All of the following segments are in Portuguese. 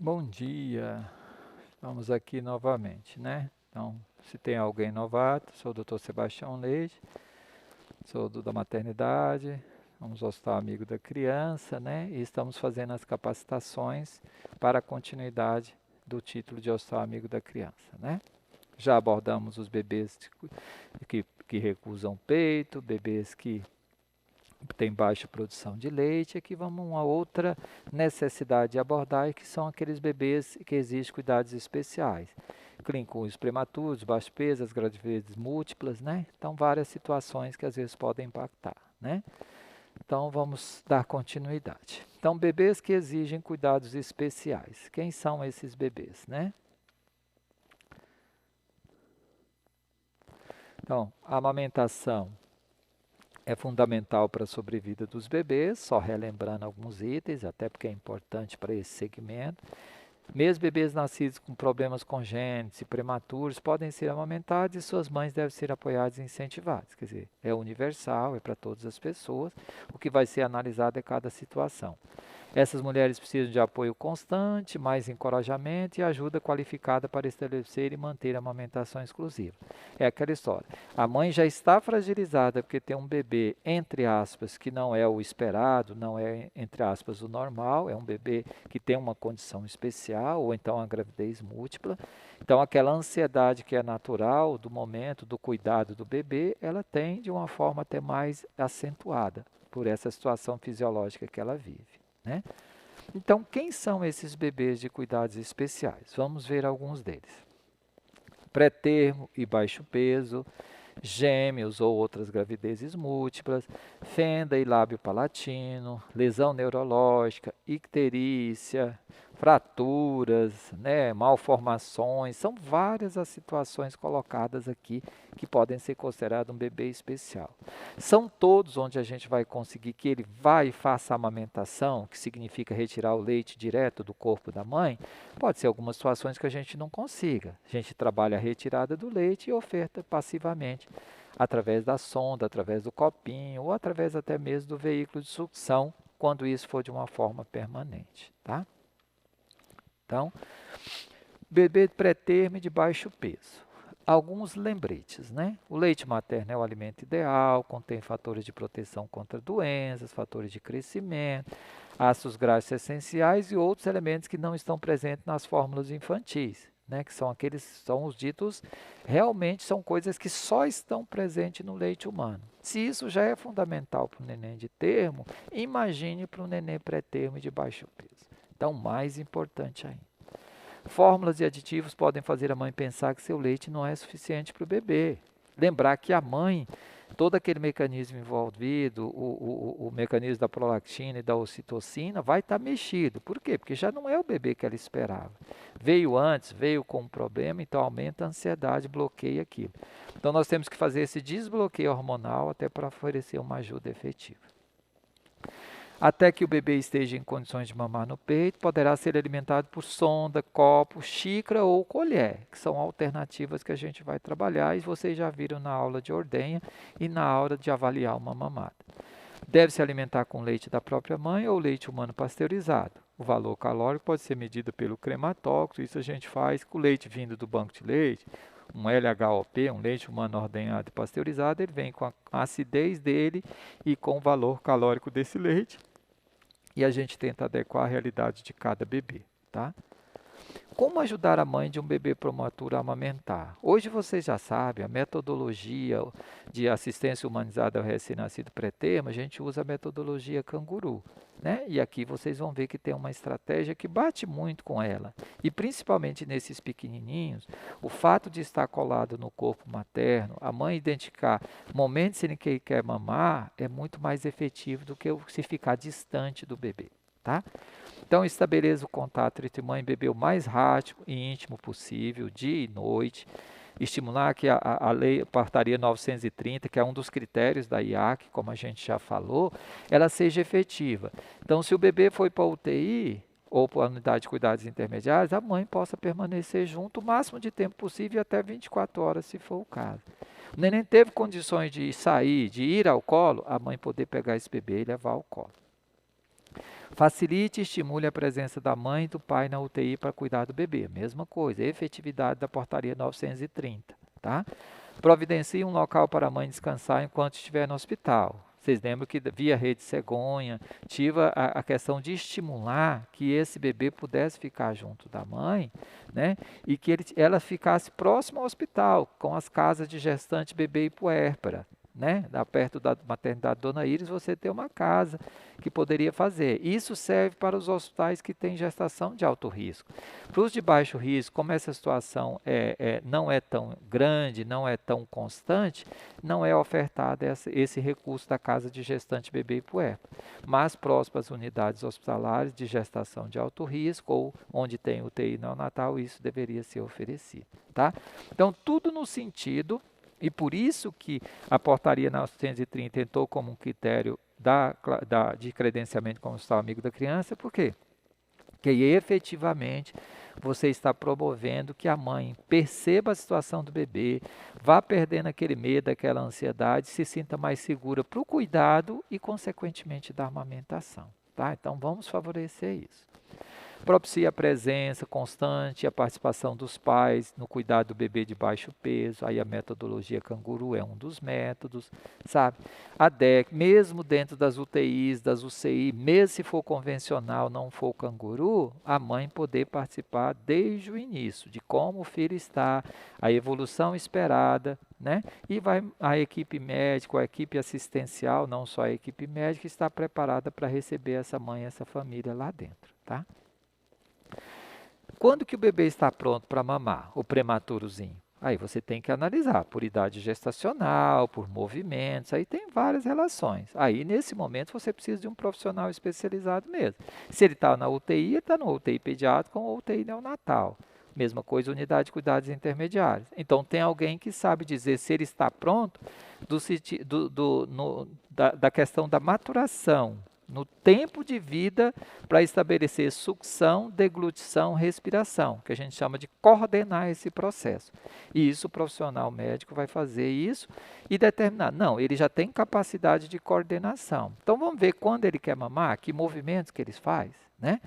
Bom dia, estamos aqui novamente, né? Então, se tem alguém novato, sou o Dr. Sebastião Leite, sou da maternidade, vamos Hospital Amigo da Criança, né? E estamos fazendo as capacitações para a continuidade do título de Hospital Amigo da Criança, né? Já abordamos os bebês que recusam peito, bebês que tem baixa produção de leite. Aqui vamos a uma outra necessidade de abordar, que são aqueles bebês que exigem cuidados especiais. Incluem os prematuros, baixo peso, as gravidezes múltiplas, né? Então, várias situações que às vezes podem impactar, né? Então, vamos dar continuidade. Então, bebês que exigem cuidados especiais. Quem são esses bebês, né? Então, a amamentação é fundamental para a sobrevida dos bebês, só relembrando alguns itens, até porque é importante para esse segmento. Mesmo bebês nascidos com problemas congênitos e prematuros podem ser amamentados e suas mães devem ser apoiadas e incentivadas. Quer dizer, é universal, é para todas as pessoas. O que vai ser analisado é cada situação. Essas mulheres precisam de apoio constante, mais encorajamento e ajuda qualificada para estabelecer e manter a amamentação exclusiva. É aquela história. A mãe já está fragilizada porque tem um bebê, entre aspas, que não é o esperado, não é, entre aspas, o normal, é um bebê que tem uma condição especial ou então a gravidez múltipla. Então, aquela ansiedade que é natural do momento, do cuidado do bebê, ela tem de uma forma até mais acentuada por essa situação fisiológica que ela vive, né? Então, quem são esses bebês de cuidados especiais? Vamos ver alguns deles. Pré-termo e baixo peso, gêmeos ou outras gravidezes múltiplas, fenda e lábio palatino, lesão neurológica, icterícia, fraturas, né, malformações, são várias as situações colocadas aqui que podem ser consideradas um bebê especial. São todos onde a gente vai conseguir que ele vá e faça a amamentação, que significa retirar o leite direto do corpo da mãe. Pode ser algumas situações que a gente não consiga. A gente trabalha a retirada do leite e oferta passivamente através da sonda, através do copinho ou através até mesmo do veículo de sucção, quando isso for de uma forma permanente, tá? Então, bebê pré-termo e de baixo peso. Alguns lembretes, né? O leite materno é o alimento ideal, contém fatores de proteção contra doenças, fatores de crescimento, ácidos graxos essenciais e outros elementos que não estão presentes nas fórmulas infantis, né? Que são os ditos, realmente são coisas que só estão presentes no leite humano. Se isso já é fundamental para o neném de termo, imagine para o neném pré-termo e de baixo peso. Então, mais importante ainda. Fórmulas e aditivos podem fazer a mãe pensar que seu leite não é suficiente para o bebê. Lembrar que a mãe, todo aquele mecanismo envolvido, o mecanismo da prolactina e da ocitocina, vai estar mexido. Por quê? Porque já não é o bebê que ela esperava. Veio antes, veio com um problema, então aumenta a ansiedade, bloqueia aquilo. Então nós temos que fazer esse desbloqueio hormonal até para oferecer uma ajuda efetiva. Até que o bebê esteja em condições de mamar no peito, poderá ser alimentado por sonda, copo, xícara ou colher, que são alternativas que a gente vai trabalhar e vocês já viram na aula de ordenha e na aula de avaliar uma mamada. Deve se alimentar com leite da própria mãe ou leite humano pasteurizado. O valor calórico pode ser medido pelo crematógrafo, isso a gente faz com leite vindo do banco de leite, um LHOP, um leite humano ordenhado e pasteurizado, ele vem com a acidez dele e com o valor calórico desse leite e a gente tenta adequar a realidade de cada bebê, tá? Como ajudar a mãe de um bebê prematuro a amamentar? Hoje vocês já sabem, a metodologia de assistência humanizada ao recém-nascido pré-termo, a gente usa a metodologia canguru, né? E aqui vocês vão ver que tem uma estratégia que bate muito com ela. E principalmente nesses pequenininhos, o fato de estar colado no corpo materno, a mãe identificar momentos em que ele quer mamar, é muito mais efetivo do que se ficar distante do bebê, tá? Então, estabeleça o contato entre mãe e bebê o mais rápido e íntimo possível, dia e noite. Estimular que a lei, a portaria 930, que é um dos critérios da IAC, como a gente já falou, ela seja efetiva. Então, se o bebê foi para a UTI ou para a unidade de cuidados intermediários, a mãe possa permanecer junto o máximo de tempo possível, até 24 horas, se for o caso. O neném teve condições de sair, de ir ao colo, a mãe poder pegar esse bebê e levar ao colo. Facilite e estimule a presença da mãe e do pai na UTI para cuidar do bebê. Mesma coisa, efetividade da portaria 930, tá? Providencie um local para a mãe descansar enquanto estiver no hospital. Vocês lembram que via Rede Cegonha, tive a questão de estimular que esse bebê pudesse ficar junto da mãe, né? E que ela ficasse próximo ao hospital, com as casas de gestante, bebê e puérpera. Né? Perto da maternidade Dona Iris, você tem uma casa que poderia fazer. Isso serve para os hospitais que têm gestação de alto risco. Para os de baixo risco, como essa situação não é tão grande, não é tão constante, não é ofertado esse recurso da casa de gestante, bebê e puérpera. Mas próximo às unidades hospitalares de gestação de alto risco ou onde tem UTI neonatal, isso deveria ser oferecido. Tá? Então, tudo no sentido. E por isso que a portaria 930 entrou como um critério de credenciamento como hospital amigo da criança, por quê? Porque efetivamente você está promovendo que a mãe perceba a situação do bebê, vá perdendo aquele medo, aquela ansiedade, se sinta mais segura para o cuidado e, consequentemente, da amamentação. Tá? Então, vamos favorecer isso. Propicia a presença constante e a participação dos pais no cuidado do bebê de baixo peso. Aí a metodologia canguru é um dos métodos, sabe? A DEC, mesmo dentro das UTIs, das UCI, mesmo se for convencional, não for canguru, a mãe poder participar desde o início, de como o filho está, a evolução esperada, né? E vai a equipe médica, a equipe assistencial, não só a equipe médica, está preparada para receber essa mãe, essa família lá dentro, tá? Quando que o bebê está pronto para mamar, o prematurozinho? Aí você tem que analisar por idade gestacional, por movimentos, aí tem várias relações. Aí, nesse momento, você precisa de um profissional especializado mesmo. Se ele está na UTI, ele está no UTI pediátrico ou UTI neonatal. Mesma coisa, unidade de cuidados intermediários. Então, tem alguém que sabe dizer se ele está pronto da questão da maturação, no tempo de vida para estabelecer sucção, deglutição, respiração, que a gente chama de coordenar esse processo. E isso o profissional médico vai fazer isso e determinar. Não, ele já tem capacidade de coordenação. Então vamos ver quando ele quer mamar, que movimentos que ele faz, né?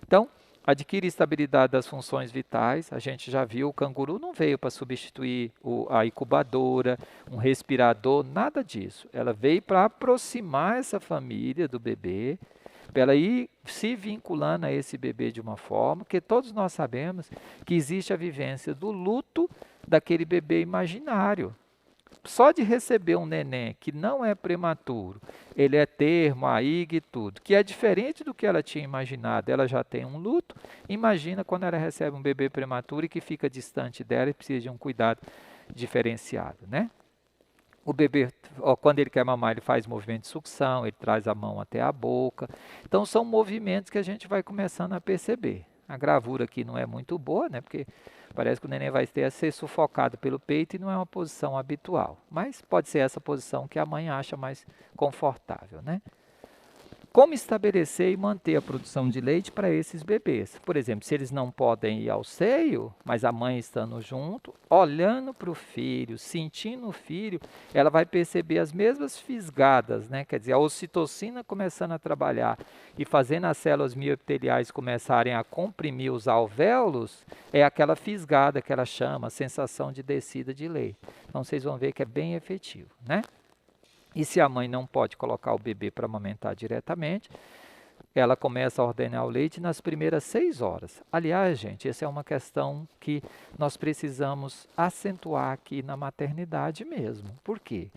Então, adquire estabilidade das funções vitais. A gente já viu, o canguru não veio para substituir a incubadora, um respirador, nada disso. Ela veio para aproximar essa família do bebê, para ela ir se vinculando a esse bebê de uma forma, que todos nós sabemos que existe a vivência do luto daquele bebê imaginário. Só de receber um neném que não é prematuro, ele é termo, AIG e tudo, que é diferente do que ela tinha imaginado, ela já tem um luto, imagina quando ela recebe um bebê prematuro e que fica distante dela e precisa de um cuidado diferenciado, né? O bebê, quando ele quer mamar, ele faz movimento de sucção, ele traz a mão até a boca. Então, são movimentos que a gente vai começando a perceber. A gravura aqui não é muito boa, né? Porque parece que o neném vai ter a ser sufocado pelo peito e não é uma posição habitual. Mas pode ser essa posição que a mãe acha mais confortável, né? Como estabelecer e manter a produção de leite para esses bebês? Por exemplo, se eles não podem ir ao seio, mas a mãe estando junto, olhando para o filho, sentindo o filho, ela vai perceber as mesmas fisgadas, né? Quer dizer, a ocitocina começando a trabalhar e fazendo as células mioepiteliais começarem a comprimir os alvéolos, é aquela fisgada que ela chama, a sensação de descida de leite. Então, vocês vão ver que é bem efetivo, né? E se a mãe não pode colocar o bebê para amamentar diretamente, ela começa a ordenar o leite nas primeiras 6 horas. Aliás, gente, essa é uma questão que nós precisamos acentuar aqui na maternidade mesmo. Por quê?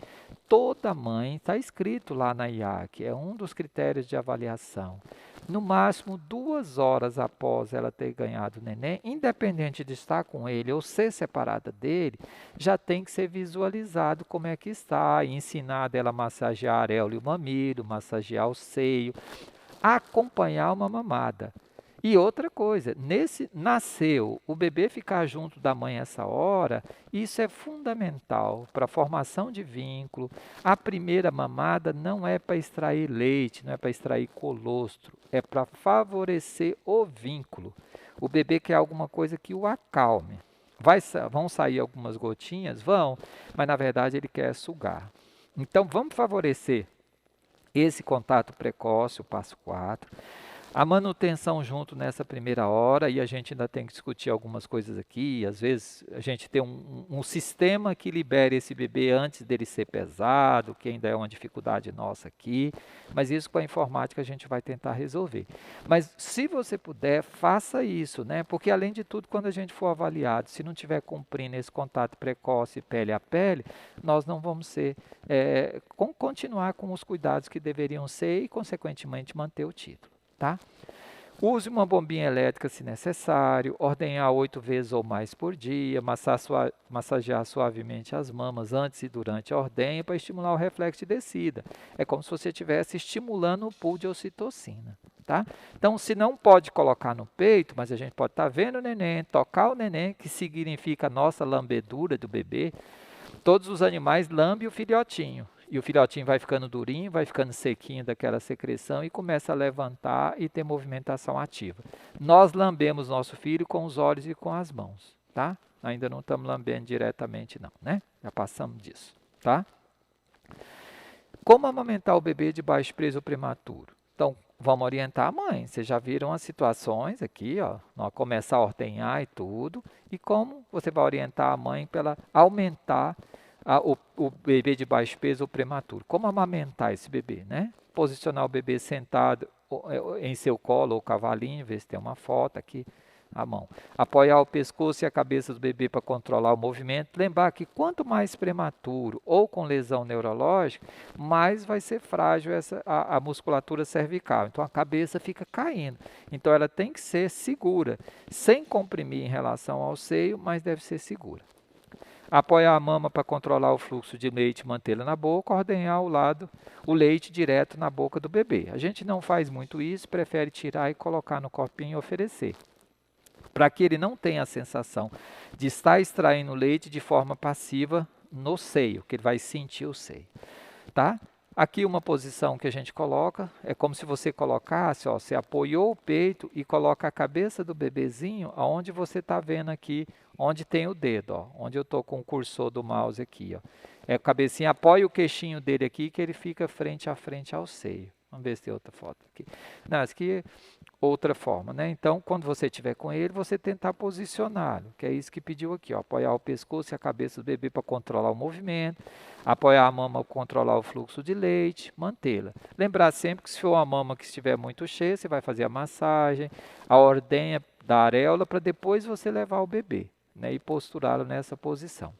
Toda mãe, está escrito lá na IAC, é um dos critérios de avaliação. No máximo 2 horas após ela ter ganhado o neném, independente de estar com ele ou ser separada dele, já tem que ser visualizado como é que está, ensinado ela a massagear a areola e o mamilo, massagear o seio, acompanhar uma mamada. E outra coisa, nasceu, o bebê ficar junto da mãe essa hora, isso é fundamental para a formação de vínculo. A primeira mamada não é para extrair leite, não é para extrair colostro, é para favorecer o vínculo. O bebê quer alguma coisa que o acalme. Vão sair algumas gotinhas? Vão, mas na verdade ele quer sugar. Então vamos favorecer esse contato precoce, o passo 4. A manutenção junto nessa primeira hora, e a gente ainda tem que discutir algumas coisas aqui, às vezes a gente tem um sistema que libere esse bebê antes dele ser pesado, que ainda é uma dificuldade nossa aqui, mas isso com a informática a gente vai tentar resolver. Mas se você puder, faça isso, né? Porque além de tudo, quando a gente for avaliado, se não tiver cumprindo esse contato precoce pele a pele, nós não vamos ser, continuar com os cuidados que deveriam ser e, consequentemente, manter o título. Tá? Use uma bombinha elétrica se necessário, ordenhar 8 vezes ou mais por dia, massagear suavemente as mamas antes e durante a ordenha para estimular o reflexo de descida. É como se você estivesse estimulando o pool de ocitocina. Tá? Então, se não pode colocar no peito, mas a gente pode estar vendo o neném, tocar o neném, que significa a nossa lambedura do bebê. Todos os animais lambem o filhotinho. E o filhotinho vai ficando durinho, vai ficando sequinho daquela secreção e começa a levantar e ter movimentação ativa. Nós lambemos nosso filho com os olhos e com as mãos, tá? Ainda não estamos lambendo diretamente não, né? Já passamos disso, tá? Como amamentar o bebê de baixo peso prematuro? Então, vamos orientar a mãe. Vocês já viram as situações aqui, ó, começar a ordenhar e tudo. E como você vai orientar a mãe para ela aumentar o bebê de baixo peso ou prematuro. Como amamentar esse bebê, né? Posicionar o bebê sentado em seu colo ou cavalinho, ver se tem uma foto aqui, a mão. Apoiar o pescoço e a cabeça do bebê para controlar o movimento. Lembrar que quanto mais prematuro ou com lesão neurológica, mais vai ser frágil a musculatura cervical. Então a cabeça fica caindo. Então ela tem que ser segura, sem comprimir em relação ao seio, mas deve ser segura. Apoiar a mama para controlar o fluxo de leite e mantê-la na boca, ordenhar o leite direto na boca do bebê. A gente não faz muito isso, prefere tirar e colocar no copinho e oferecer. Para que ele não tenha a sensação de estar extraindo leite de forma passiva no seio, que ele vai sentir o seio. Tá? Aqui uma posição que a gente coloca, é como se você colocasse, ó, você apoiou o peito e coloca a cabeça do bebezinho aonde você está vendo aqui, onde tem o dedo, ó, onde eu estou com o cursor do mouse aqui. Ó. É a cabecinha, apoia o queixinho dele aqui que ele fica frente a frente ao seio. Vamos ver se tem outra foto aqui. Não, essa aqui é outra forma, né? Então, quando você estiver com ele, você tentar posicioná-lo, que é isso que pediu aqui, ó, apoiar o pescoço e a cabeça do bebê para controlar o movimento, apoiar a mama para controlar o fluxo de leite, mantê-la. Lembrar sempre que se for uma mama que estiver muito cheia, você vai fazer a massagem, a ordenha da areola para depois você levar o bebê, né, e posturá-lo nessa posição.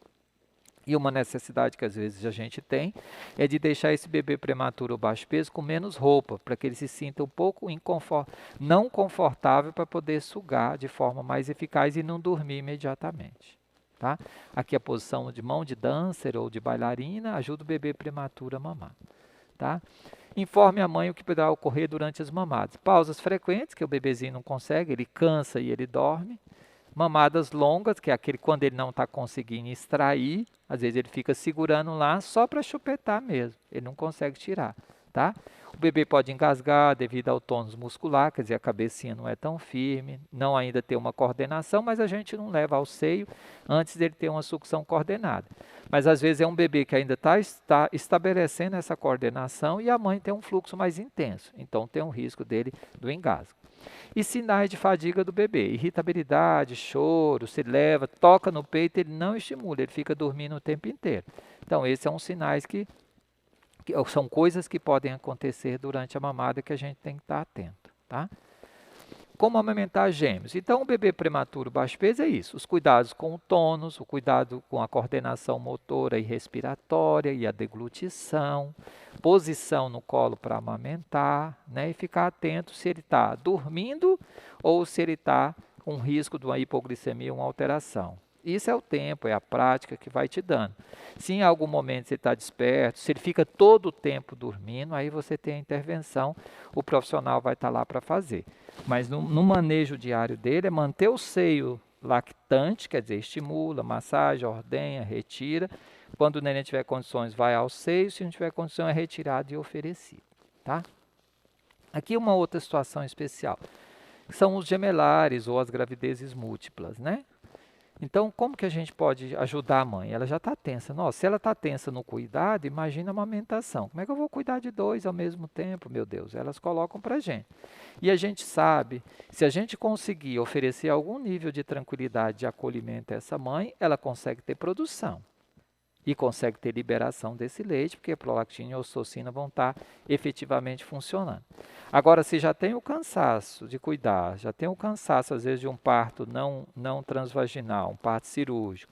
E uma necessidade que às vezes a gente tem é de deixar esse bebê prematuro ou baixo peso com menos roupa, para que ele se sinta um pouco não confortável para poder sugar de forma mais eficaz e não dormir imediatamente. Tá? Aqui a posição de mão de dancer ou de bailarina ajuda o bebê prematuro a mamar. Tá? Informe a mãe o que poderá ocorrer durante as mamadas. Pausas frequentes, que o bebezinho não consegue, ele cansa e ele dorme. Mamadas longas, que é aquele quando ele não está conseguindo extrair, às vezes ele fica segurando lá só para chupetar mesmo, ele não consegue tirar, tá? O bebê pode engasgar devido ao tônus muscular, quer dizer, a cabecinha não é tão firme, não ainda tem uma coordenação, mas a gente não leva ao seio antes dele ter uma sucção coordenada. Mas às vezes é um bebê que ainda está estabelecendo essa coordenação e a mãe tem um fluxo mais intenso, então tem um risco dele do engasgo. E sinais de fadiga do bebê, irritabilidade, choro, se leva, toca no peito, ele não estimula, ele fica dormindo o tempo inteiro. Então, esses são sinais que são coisas que podem acontecer durante a mamada que a gente tem que estar atento, tá? Como amamentar gêmeos? Então, o bebê prematuro baixo peso é isso, os cuidados com o tônus, o cuidado com a coordenação motora e respiratória e a deglutição, posição no colo para amamentar, né? E ficar atento se ele está dormindo ou se ele está com risco de uma hipoglicemia, uma alteração. Isso é o tempo, é a prática que vai te dando. Se em algum momento você está desperto, se ele fica todo o tempo dormindo, aí você tem a intervenção, o profissional vai estar lá para fazer. Mas no manejo diário dele é manter o seio lactante, quer dizer, estimula, massagem, ordenha, retira. Quando o neném tiver condições, vai ao seio, se não tiver condição, é retirado e oferecido. Tá? Aqui uma outra situação especial, são os gemelares ou as gravidezes múltiplas, né? Então, como que a gente pode ajudar a mãe? Ela já está tensa. Nossa, se ela está tensa no cuidado, imagina a amamentação. Como é que eu vou cuidar de dois ao mesmo tempo, meu Deus? Elas colocam para a gente. E a gente sabe, se a gente conseguir oferecer algum nível de tranquilidade, de acolhimento a essa mãe, ela consegue ter produção e consegue ter liberação desse leite, porque a prolactina e a ocitocina vão estar efetivamente funcionando. Agora, se já tem o cansaço de cuidar, já tem o cansaço, às vezes, de um parto não transvaginal, um parto cirúrgico,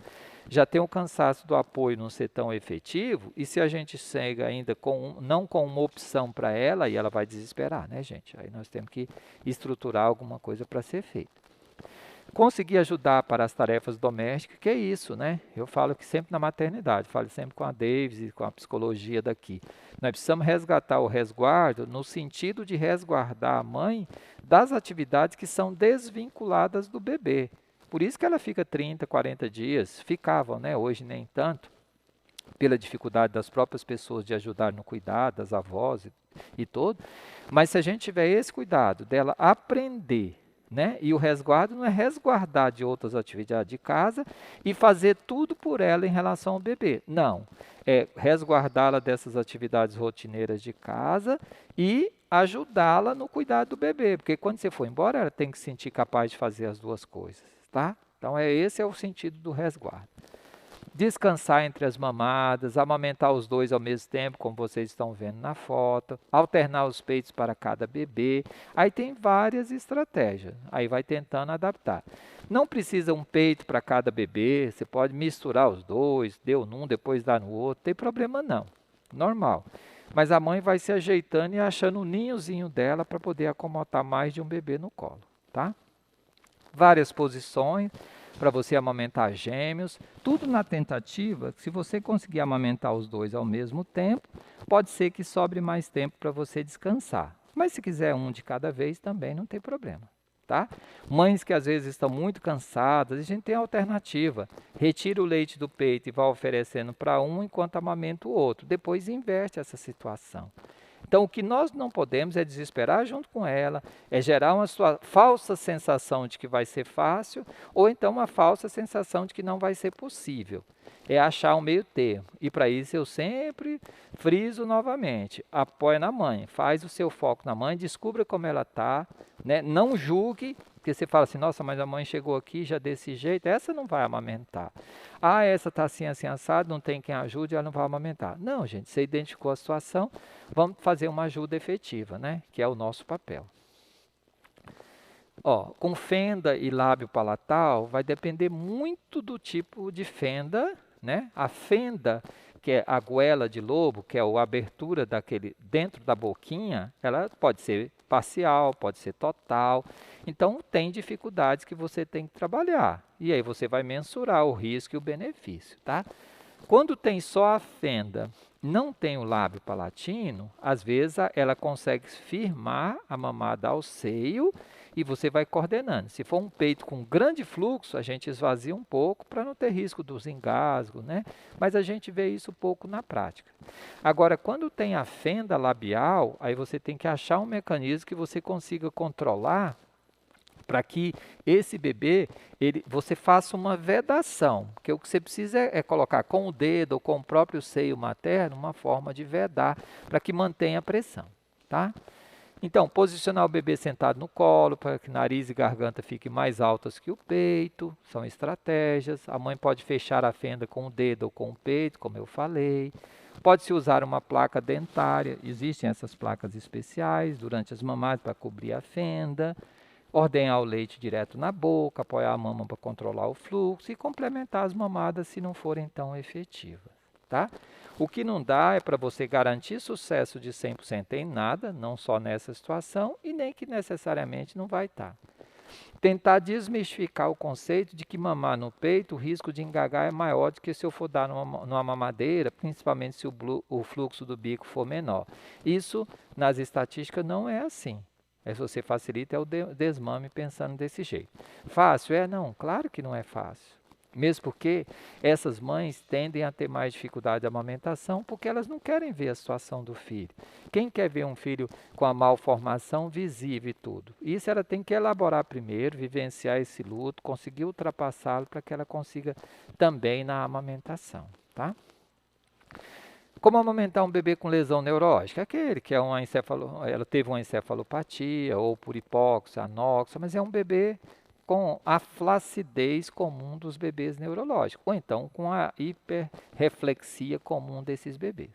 já tem o cansaço do apoio não ser tão efetivo, e se a gente chega ainda não com uma opção para ela, aí ela vai desesperar, né, gente? Aí nós temos que estruturar alguma coisa para ser feito. Conseguir ajudar para as tarefas domésticas, que é isso, né? Eu falo que sempre na maternidade, falo sempre com a Davis e com a psicologia daqui. Nós precisamos resgatar o resguardo no sentido de resguardar a mãe das atividades que são desvinculadas do bebê. Por isso que ela fica 30, 40 dias, ficavam, né? Hoje nem tanto, pela dificuldade das próprias pessoas de ajudar no cuidado, das avós e tudo. Mas se a gente tiver esse cuidado dela aprender, né? E o resguardo não é resguardar de outras atividades de casa e fazer tudo por ela em relação ao bebê. Não. É resguardá-la dessas atividades rotineiras de casa e ajudá-la no cuidado do bebê. Porque quando você for embora, ela tem que se sentir capaz de fazer as duas coisas, tá? Então, esse é o sentido do resguardo. Descansar entre as mamadas, amamentar os dois ao mesmo tempo, como vocês estão vendo na foto, alternar os peitos para cada bebê. Aí tem várias estratégias, aí vai tentando adaptar. Não precisa um peito para cada bebê, você pode misturar os dois, deu num, depois dá no outro, não tem problema não, normal. Mas a mãe vai se ajeitando e achando o ninhozinho dela para poder acomodar mais de um bebê no colo, tá? Várias posições para você amamentar gêmeos, tudo na tentativa, se você conseguir amamentar os dois ao mesmo tempo, pode ser que sobre mais tempo para você descansar. Mas se quiser um de cada vez, também não tem problema, tá? Mães que às vezes estão muito cansadas, a gente tem a alternativa. Retira o leite do peito e vai oferecendo para um enquanto amamenta o outro. Depois inverte essa situação. Então, o que nós não podemos é desesperar junto com ela, é gerar uma falsa sensação de que vai ser fácil, ou então uma falsa sensação de que não vai ser possível. É achar um meio termo. E para isso eu sempre friso novamente. Apoia na mãe, faz o seu foco na mãe, descubra como ela está, né? Não julgue, porque você fala assim, nossa, mas a mãe chegou aqui já desse jeito, essa não vai amamentar. Ah, essa está assim, assim, assado, não tem quem ajude, ela não vai amamentar. Não, gente, você identificou a situação, vamos fazer uma ajuda efetiva, né? Que é o nosso papel. Ó, com fenda e lábio palatal, vai depender muito do tipo de fenda, né? A fenda, que é a goela de lobo, que é a abertura daquele dentro da boquinha, ela pode ser parcial, pode ser total. Então, tem dificuldades que você tem que trabalhar. E aí você vai mensurar o risco e o benefício, tá? Quando tem só a fenda, não tem o lábio palatino, às vezes ela consegue firmar a mamada ao seio e você vai coordenando. Se for um peito com grande fluxo, a gente esvazia um pouco para não ter risco dos engasgos, né? Mas a gente vê isso pouco na prática. Agora, quando tem a fenda labial, aí você tem que achar um mecanismo que você consiga controlar para que esse bebê, você faça uma vedação, porque o que você precisa é colocar com o dedo ou com o próprio seio materno uma forma de vedar para que mantenha a pressão, tá? Então, posicionar o bebê sentado no colo para que nariz e garganta fiquem mais altas que o peito, são estratégias. A mãe pode fechar a fenda com o dedo ou com o peito, como eu falei. Pode-se usar uma placa dentária, existem essas placas especiais durante as mamadas para cobrir a fenda. Ordenhar o leite direto na boca, apoiar a mama para controlar o fluxo e complementar as mamadas se não forem tão efetivas, tá? O que não dá é para você garantir sucesso de 100% em nada, não só nessa situação e nem que necessariamente não vai estar. Tentar desmistificar o conceito de que mamar no peito, o risco de engagar é maior do que se eu for dar numa mamadeira, principalmente se o fluxo do bico for menor. Isso, nas estatísticas, não é assim. Se você facilita é o desmame pensando desse jeito. Fácil? Não, claro que não é fácil. Mesmo porque essas mães tendem a ter mais dificuldade de amamentação porque elas não querem ver a situação do filho. Quem quer ver um filho com a malformação visível e tudo? Isso ela tem que elaborar primeiro, vivenciar esse luto, conseguir ultrapassá-lo para que ela consiga também na amamentação, tá? Como amamentar um bebê com lesão neurológica? Aquele que é ela teve uma encefalopatia ou por hipóxia, anóxia, mas é um bebê com a flacidez comum dos bebês neurológicos, ou então com a hiperreflexia comum desses bebês.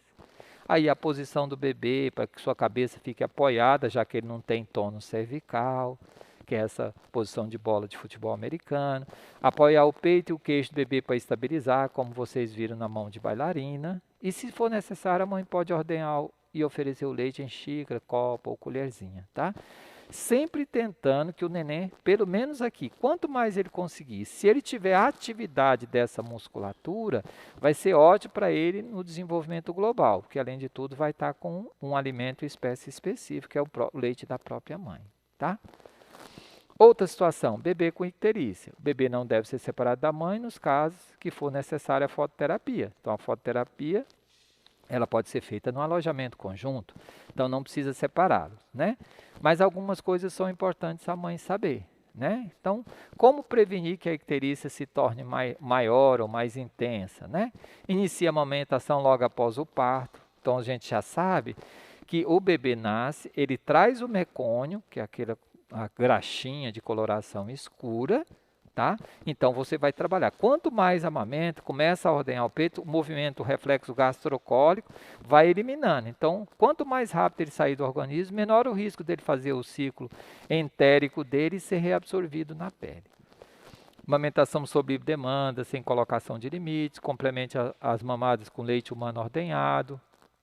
Aí a posição do bebê para que sua cabeça fique apoiada, já que ele não tem tônus cervical, que é essa posição de bola de futebol americano. Apoiar o peito e o queixo do bebê para estabilizar, como vocês viram na mão de bailarina. E se for necessário, a mãe pode ordenhar e oferecer o leite em xícara, copo ou colherzinha, tá? Sempre tentando que o neném, pelo menos aqui, quanto mais ele conseguir, se ele tiver atividade dessa musculatura, vai ser ótimo para ele no desenvolvimento global, porque além de tudo vai estar com um alimento espécie específico, que é o leite da própria mãe, tá? Outra situação, bebê com icterícia. O bebê não deve ser separado da mãe nos casos que for necessária a fototerapia. Então, a fototerapia ela pode ser feita no alojamento conjunto, então não precisa separá-los, né? Mas algumas coisas são importantes a mãe saber, né? Então, como prevenir que a icterícia se torne maior ou mais intensa, né? Inicia a amamentação logo após o parto. Então, a gente já sabe que o bebê nasce, ele traz o mecônio, que é a graxinha de coloração escura, tá? Então você vai trabalhar. Quanto mais amamenta, começa a ordenhar o peito, o movimento, o reflexo gastrocólico vai eliminando. Então, quanto mais rápido ele sair do organismo, menor o risco dele fazer o ciclo entérico dele e ser reabsorvido na pele. Amamentação sob demanda, sem colocação de limites, complemente as mamadas com leite humano ordenhado,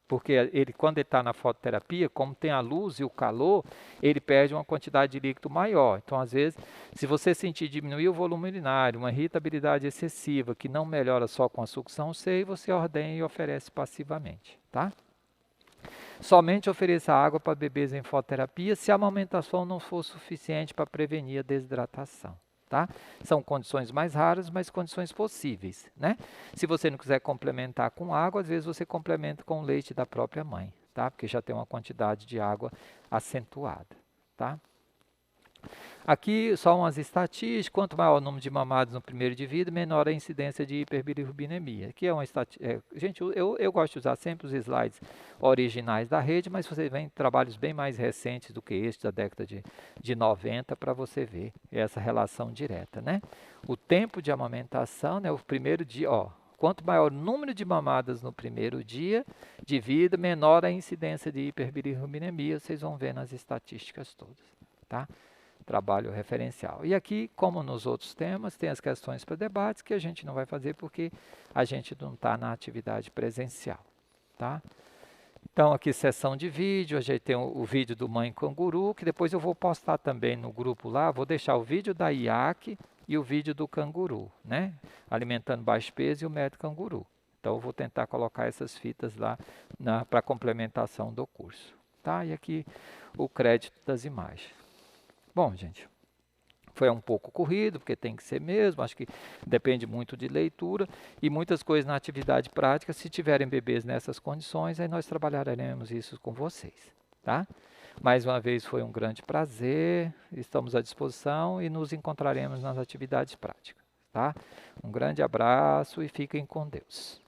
porque ele, quando ele está na fototerapia, como tem a luz e o calor, ele perde uma quantidade de líquido maior. Então, às vezes, se você sentir diminuir o volume urinário, uma irritabilidade excessiva que não melhora só com a sucção C, você ordenha e oferece passivamente, tá? Somente ofereça água para bebês em fototerapia se a amamentação não for suficiente para prevenir a desidratação. Tá? São condições mais raras, mas condições possíveis, né? Se você não quiser complementar com água, às vezes você complementa com o leite da própria mãe, tá? Porque já tem uma quantidade de água acentuada, tá? Aqui só umas estatísticas, quanto maior o número de mamados no primeiro de vida, menor a incidência de hiperbilirrubinemia. Aqui é uma estatística, gente, eu gosto de usar sempre os slides originais da rede, mas você vê trabalhos bem mais recentes do que este, da década de 90, para você ver essa relação direta, né? O tempo de amamentação, né, o primeiro dia, ó, quanto maior o número de mamadas no primeiro dia de vida, menor a incidência de hiperbilirrubinemia, vocês vão ver nas estatísticas todas, tá? Trabalho referencial. E aqui, como nos outros temas, tem as questões para debates que a gente não vai fazer porque a gente não está na atividade presencial, tá? Então, aqui sessão de vídeo, a gente tem o vídeo do Mãe Canguru, que depois eu vou postar também no grupo lá, vou deixar o vídeo da IAC e o vídeo do canguru, né? Alimentando baixo peso e o método canguru. Então, eu vou tentar colocar essas fitas lá para complementação do curso, tá? E aqui o crédito das imagens. Bom, gente, foi um pouco corrido, porque tem que ser mesmo, acho que depende muito de leitura e muitas coisas na atividade prática, se tiverem bebês nessas condições, aí nós trabalharemos isso com vocês, tá? Mais uma vez foi um grande prazer, estamos à disposição e nos encontraremos nas atividades práticas, tá? Um grande abraço e fiquem com Deus.